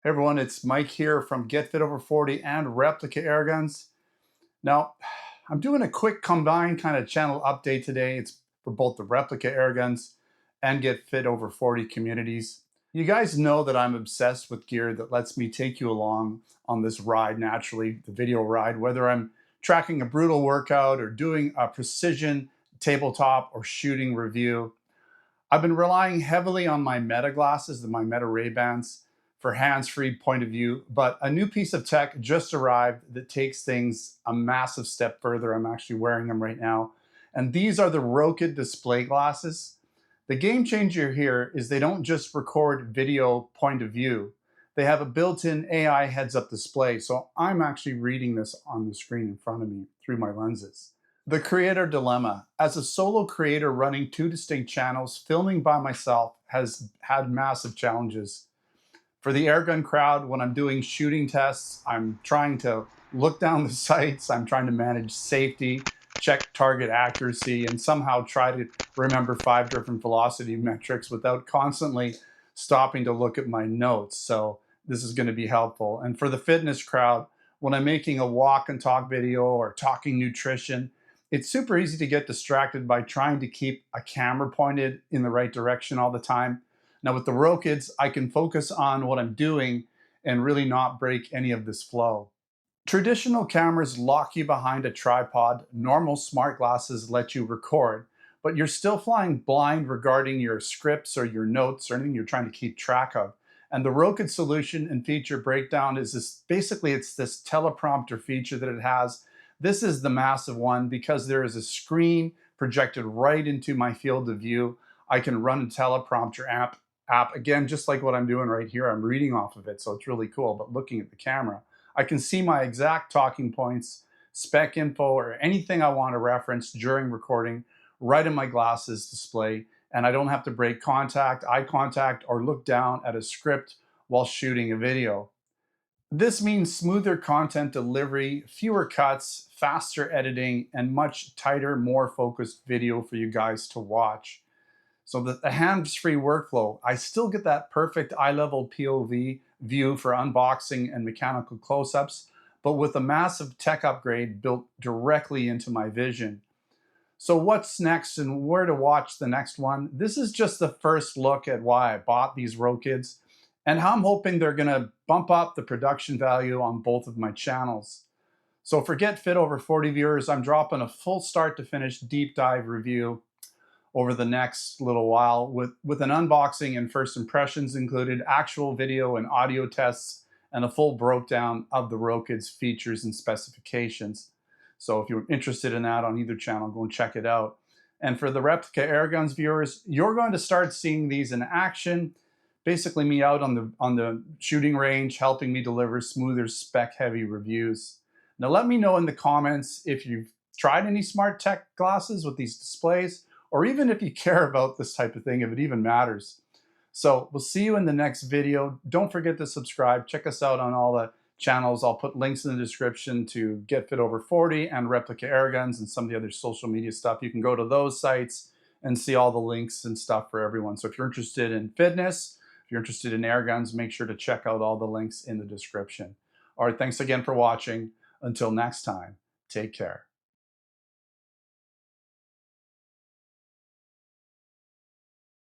Hey everyone, it's Mike here from Get Fit Over 40 and Replica Airguns. Now, I'm doing a quick combined kind of channel update today. It's for both the Replica Airguns and Get Fit Over 40 communities. You guys know that I'm obsessed with gear that lets me take you along on this ride naturally, the video ride, whether I'm tracking a brutal workout or doing a precision tabletop or shooting review. I've been relying heavily on my Meta glasses, my Meta Ray-Bans, for hands-free point of view, but a new piece of tech just arrived that takes things a massive step further. I'm actually wearing them right now. And these are the Rokid display glasses. The game changer here is they don't just record video point of view. They have a built-in AI heads-up display, so I'm actually reading this on the screen in front of me through my lenses. The creator dilemma. As a solo creator running two distinct channels, filming by myself has had massive challenges. For the airgun crowd, when I'm doing shooting tests, I'm trying to look down the sights, I'm trying to manage safety, check target accuracy, and somehow try to remember 5 different velocity metrics without constantly stopping to look at my notes. So this is going to be helpful. And for the fitness crowd, when I'm making a walk and talk video or talking nutrition, it's super easy to get distracted by trying to keep a camera pointed in the right direction all the time. Now with the Rokids, I can focus on what I'm doing and really not break any of this flow. Traditional cameras lock you behind a tripod. Normal smart glasses let you record, but you're still flying blind regarding your scripts or your notes or anything you're trying to keep track of. And the Rokid solution and feature breakdown is this, basically it's this teleprompter feature that it has. This is the massive one because there is a screen projected right into my field of view. I can run a teleprompter app again, just like what I'm doing right here. I'm reading off of it, so it's really cool, but looking at the camera. I can see my exact talking points, spec info, or anything I want to reference during recording right in my glasses display, and I don't have to break eye contact, or look down at a script while shooting a video. This means smoother content delivery, fewer cuts, faster editing, and much tighter, more focused video for you guys to watch. So the hands-free workflow, I still get that perfect eye-level POV view for unboxing and mechanical close-ups, but with a massive tech upgrade built directly into my vision. So what's next and where to watch the next one? This is just the first look at why I bought these Rokids and how I'm hoping they're gonna bump up the production value on both of my channels. So for Get Fit Over 40 viewers, I'm dropping a full start to finish deep dive review over the next little while with an unboxing and first impressions included, actual video and audio tests, and a full breakdown of the Rokid's features and specifications. So if you're interested in that on either channel, go and check it out. And for the Replica Airguns viewers, you're going to start seeing these in action, basically me out on the shooting range, helping me deliver smoother spec-heavy reviews. Now let me know in the comments if you've tried any smart tech glasses with these displays, or even if you care about this type of thing, if it even matters. So we'll see you in the next video. Don't forget to subscribe. Check us out on all the channels. I'll put links in the description to Get Fit Over 40 and Replica Airguns and some of the other social media stuff. You can go to those sites and see all the links and stuff for everyone. So if you're interested in fitness, if you're interested in airguns, make sure to check out all the links in the description. All right, thanks again for watching. Until next time, take care.